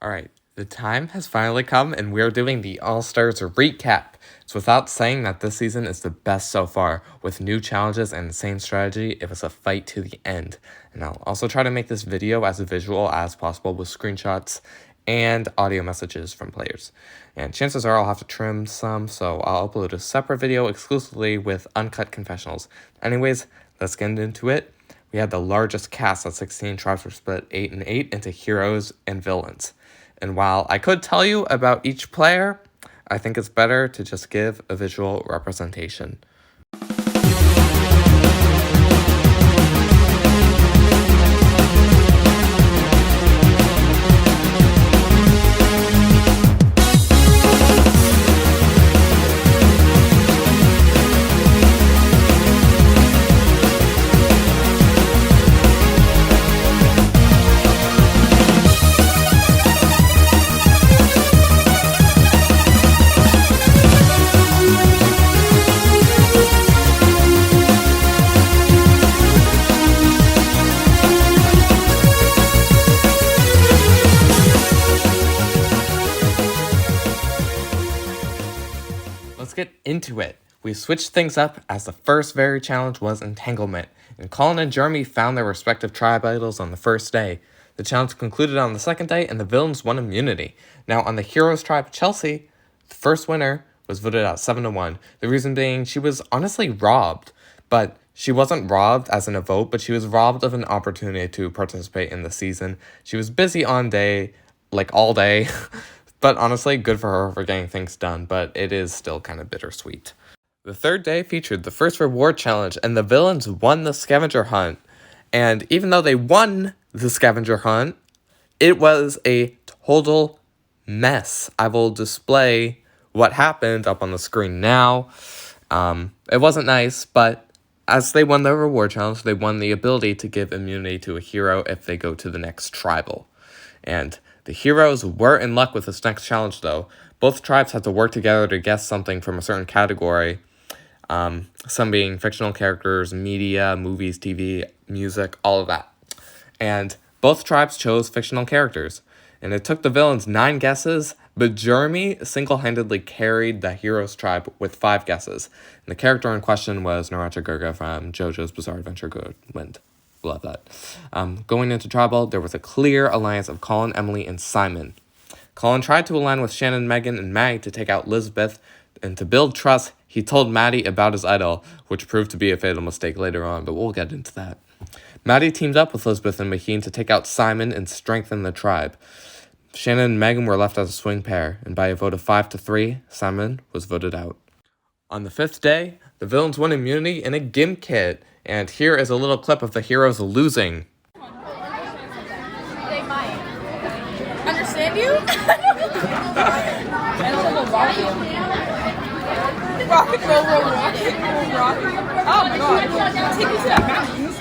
Alright, the time has finally come and we're doing the All-Stars recap. It's without saying that this season is the best so far. With new challenges and insane strategy, it was a fight to the end. And I'll also try to make this video as visual as possible with screenshots and audio messages from players. And chances are I'll have to trim some, so I'll upload a separate video exclusively with uncut confessionals. Anyways, let's get into it. We had the largest cast at 16. Tribes were split 8 and 8 into heroes and villains. And while I could tell you about each player, I think it's better to just give a visual representation. Let's get into it. We switched things up as the first very challenge was entanglement, and Colin and Jeremy found their respective tribe idols on the first day. The challenge concluded on the second day, and the villains won immunity. Now, on the heroes tribe, Chelsea, the first winner, was voted out 7-1. The reason being she was honestly robbed, but she wasn't robbed as in a vote, but she was robbed of an opportunity to participate in the season. She was busy all day, but honestly, good for her for getting things done, but it is still kind of bittersweet. The third day featured the first reward challenge, and the villains won the scavenger hunt. And even though they won the scavenger hunt, it was a total mess. I will display what happened up on the screen now. It wasn't nice, but as they won the reward challenge, they won the ability to give immunity to a hero if they go to the next tribal. And the heroes were in luck with this next challenge, though. Both tribes had to work together to guess something from a certain category, some being fictional characters, media, movies, TV, music, all of that. And both tribes chose fictional characters. And it took the villains 9 guesses, but Jeremy single-handedly carried the heroes tribe with 5 guesses. And the character in question was Naracha Gurga from JoJo's Bizarre Adventure Whirlwind. Love that. Going into tribal, there was a clear alliance of Colin, Emily, and Simon. Colin tried to align with Shannon, Megan, and Maddie to take out Elizabeth, and to build trust, he told Maddie about his idol, which proved to be a fatal mistake later on, but we'll get into that. Maddie teamed up with Elizabeth and Maheen to take out Simon and strengthen the tribe. Shannon and Megan were left as a swing pair, and by a vote of 5-3, Simon was voted out. On the 5th day, the villains won immunity in a gimp kit, and here is a little clip of the heroes losing. They might. Understand you? And a little rocket. Rocket, roll, rocket, rocket. Oh my god. Take me to that mountains.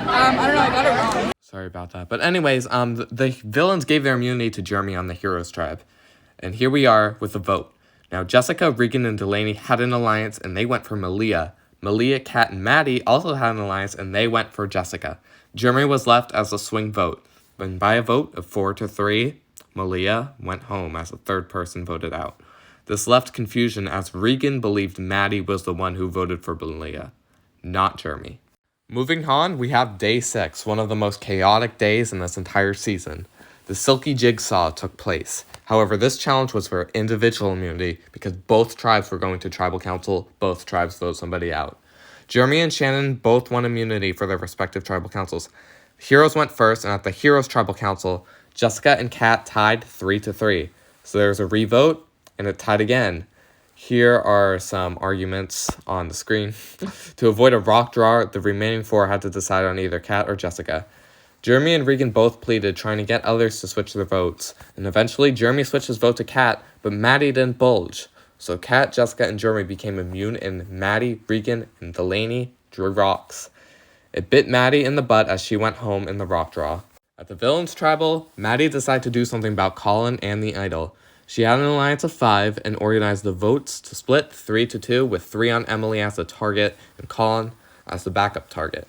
I don't know, I got it wrong. Sorry about that. But anyways, the villains gave their immunity to Jeremy on the heroes tribe. And here we are with the vote. Now, Jessica, Regan, and Delaney had an alliance, and they went for Malia. Malia, Kat, and Maddie also had an alliance, and they went for Jessica. Jeremy was left as a swing vote. And by a vote of 4-3, Malia went home as the third person voted out. This left confusion as Regan believed Maddie was the one who voted for Malia, not Jeremy. Moving on, we have day 6, one of the most chaotic days in this entire season. The Silky Jigsaw took place. However, this challenge was for individual immunity because both tribes were going to tribal council, both tribes vote somebody out. Jeremy and Shannon both won immunity for their respective tribal councils. Heroes went first, and at the Heroes tribal council, Jessica and Kat tied 3-3. So there's a revote, and it tied again. Here are some arguments on the screen. To avoid a rock draw, the remaining 4 had to decide on either Kat or Jessica. Jeremy and Regan both pleaded, trying to get others to switch their votes. And eventually, Jeremy switched his vote to Kat, but Maddie didn't bulge. So Kat, Jessica, and Jeremy became immune, and Maddie, Regan, and Delaney drew rocks. It bit Maddie in the butt as she went home in the rock draw. At the villains tribal, Maddie decided to do something about Colin and the idol. She had an alliance of 5 and organized the votes to split 3-2, with 3 on Emily as the target and Colin as the backup target.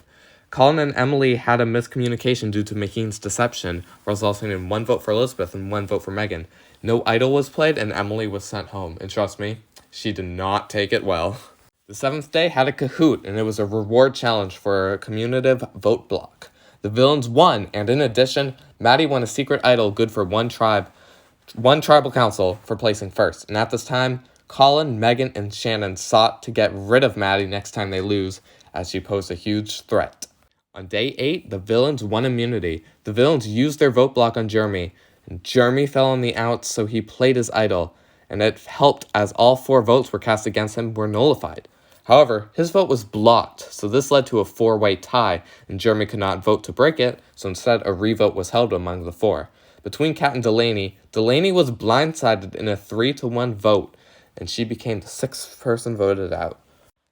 Colin and Emily had a miscommunication due to Maheen's deception, resulting in 1 vote for Elizabeth and 1 vote for Megan. No idol was played, and Emily was sent home. And trust me, she did not take it well. The 7th day had a Kahoot, and it was a reward challenge for a commutative vote block. The villains won, and in addition, Maddie won a secret idol good for one tribal council for placing first. And at this time, Colin, Megan, and Shannon sought to get rid of Maddie next time they lose, as she posed a huge threat. On day 8, the villains won immunity. The villains used their vote block on Jeremy, and Jeremy fell on the outs, so he played his idol, and it helped as all 4 votes were cast against him were nullified. However, his vote was blocked, so this led to a 4-way tie, and Jeremy could not vote to break it, so instead a revote was held among the 4. Between Kat and Delaney was blindsided in a 3-1 vote, and she became the 6th person voted out.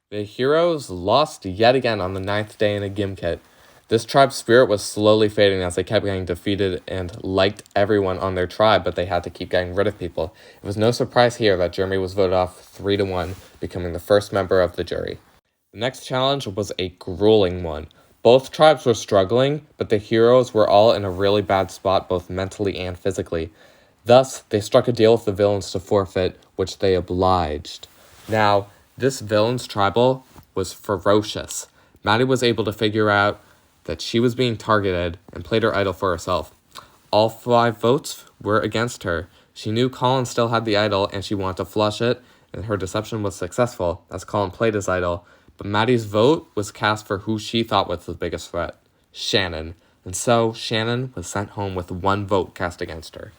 The heroes lost yet again on the 9th day in a Gimkit. This tribe's spirit was slowly fading as they kept getting defeated and liked everyone on their tribe, but they had to keep getting rid of people. It was no surprise here that Jeremy was voted off 3-1, becoming the first member of the jury. The next challenge was a grueling one. Both tribes were struggling, but the heroes were all in a really bad spot both mentally and physically. Thus, they struck a deal with the villains to forfeit, which they obliged. Now, this villain's tribal was ferocious. Maddie was able to figure out that she was being targeted and played her idol for herself. All 5 votes were against her. She knew Colin still had the idol and she wanted to flush it, and her deception was successful as Colin played his idol. But Maddie's vote was cast for who she thought was the biggest threat, Shannon. And so Shannon was sent home with 1 vote cast against her.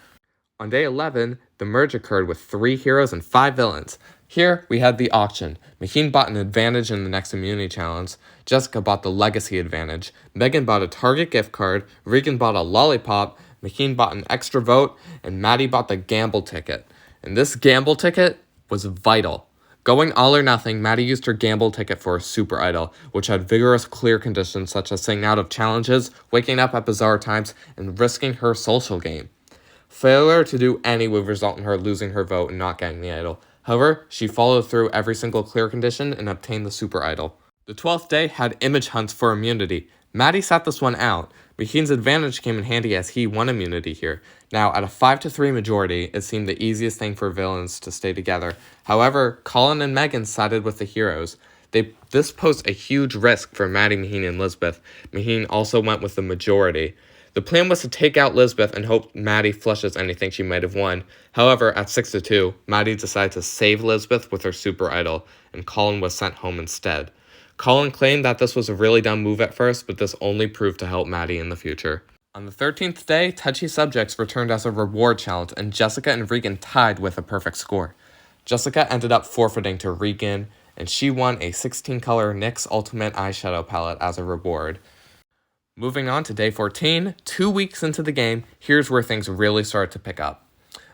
On day 11, the merge occurred with 3 heroes and 5 villains. Here, we had the auction. Maheen bought an advantage in the next immunity challenge. Jessica bought the legacy advantage. Megan bought a Target gift card. Regan bought a lollipop. Maheen bought an extra vote. And Maddie bought the gamble ticket. And this gamble ticket was vital. Going all or nothing, Maddie used her gamble ticket for a super idol, which had vigorous clear conditions such as staying out of challenges, waking up at bizarre times, and risking her social game. Failure to do any would result in her losing her vote and not getting the idol. However, she followed through every single clear condition and obtained the super idol. The 12th day had image hunts for immunity. Maddie sat this one out. Maheen's advantage came in handy as he won immunity here. Now, at a 5-3 majority, it seemed the easiest thing for villains to stay together. However, Colin and Megan sided with the heroes. This posed a huge risk for Maddie, Maheen, and Lisbeth. Maheen also went with the majority. The plan was to take out Lisbeth and hope Maddie flushes anything she might have won. However, at 6-2, Maddie decided to save Lisbeth with her super idol, and Colin was sent home instead. Colin claimed that this was a really dumb move at first, but this only proved to help Maddie in the future. On the 13th day, Touchy Subjects returned as a reward challenge, and Jessica and Regan tied with a perfect score. Jessica ended up forfeiting to Regan, and she won a 16-color NYX Ultimate Eyeshadow Palette as a reward. Moving on to day 14, 2 weeks into the game, here's where things really started to pick up.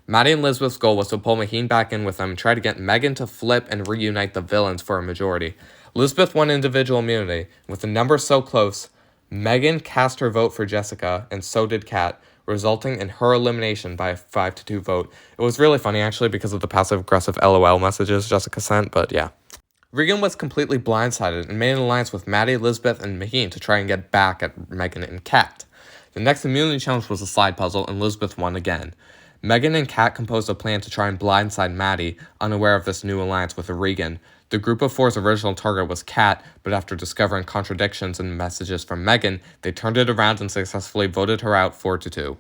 Maddie and Lisbeth's goal was to pull Maheen back in with them and try to get Megan to flip and reunite the villains for a majority. Lisbeth won individual immunity. With the numbers so close, Megan cast her vote for Jessica, and so did Kat, resulting in her elimination by a 5-2 vote. It was really funny, actually, because of the passive-aggressive LOL messages Jessica sent, but yeah. Regan was completely blindsided and made an alliance with Maddie, Lisbeth, and Maheen to try and get back at Megan and Kat. The next immunity challenge was a slide puzzle, and Lisbeth won again. Megan and Kat composed a plan to try and blindside Maddie, unaware of this new alliance with Regan. The group of 4's original target was Kat, but after discovering contradictions in messages from Megan, they turned it around and successfully voted her out 4-2.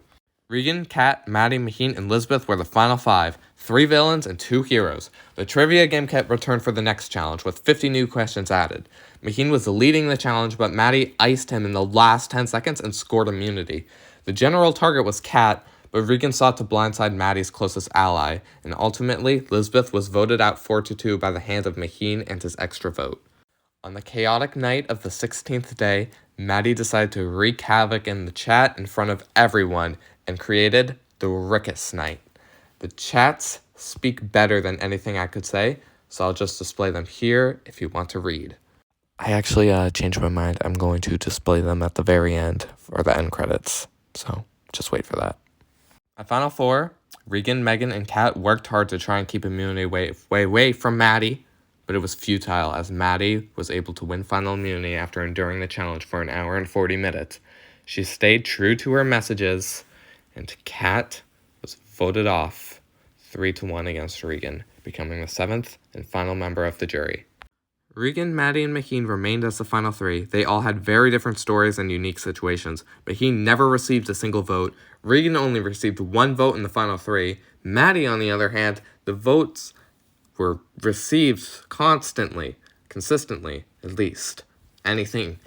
Regan, Kat, Maddie, Maheen, and Lisbeth were the final 5, 3 villains and 2 heroes. The trivia game kit returned for the next challenge, with 50 new questions added. Maheen was leading the challenge, but Maddie iced him in the last 10 seconds and scored immunity. The general target was Kat, but Regan sought to blindside Maddie's closest ally, and ultimately, Lisbeth was voted out 4-2 by the hand of Maheen and his extra vote. On the chaotic night of the 16th day, Maddie decided to wreak havoc in the chat in front of everyone and created the Rickus Night. The chats speak better than anything I could say, so I'll just display them here if you want to read. I actually changed my mind. I'm going to display them at the very end for the end credits, so just wait for that. My final 4, Regan, Megan, and Kat worked hard to try and keep immunity away from Maddie, but it was futile as Maddie was able to win final immunity after enduring the challenge for an hour and 40 minutes. She stayed true to her messages, and Kat was voted off 3-1 against Regan, becoming the 7th and final member of the jury. Regan, Maddie, and Maheen remained as the final 3. They all had very different stories and unique situations. Maheen never received a single vote. Regan only received 1 vote in the final 3. Maddie, on the other hand, the votes were received constantly, consistently, at least. Anything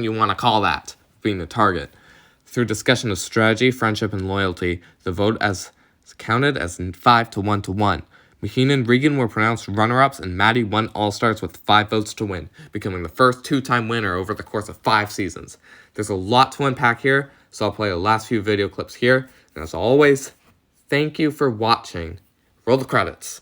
you want to call that, being the target. Through discussion of strategy, friendship, and loyalty, the vote as counted as 5-1-1. Maheen and Regan were pronounced runner-ups, and Maddie won All-Stars with 5 votes to win, becoming the first 2-time winner over the course of 5 seasons. There's a lot to unpack here, so I'll play the last few video clips here. And as always, thank you for watching. Roll the credits.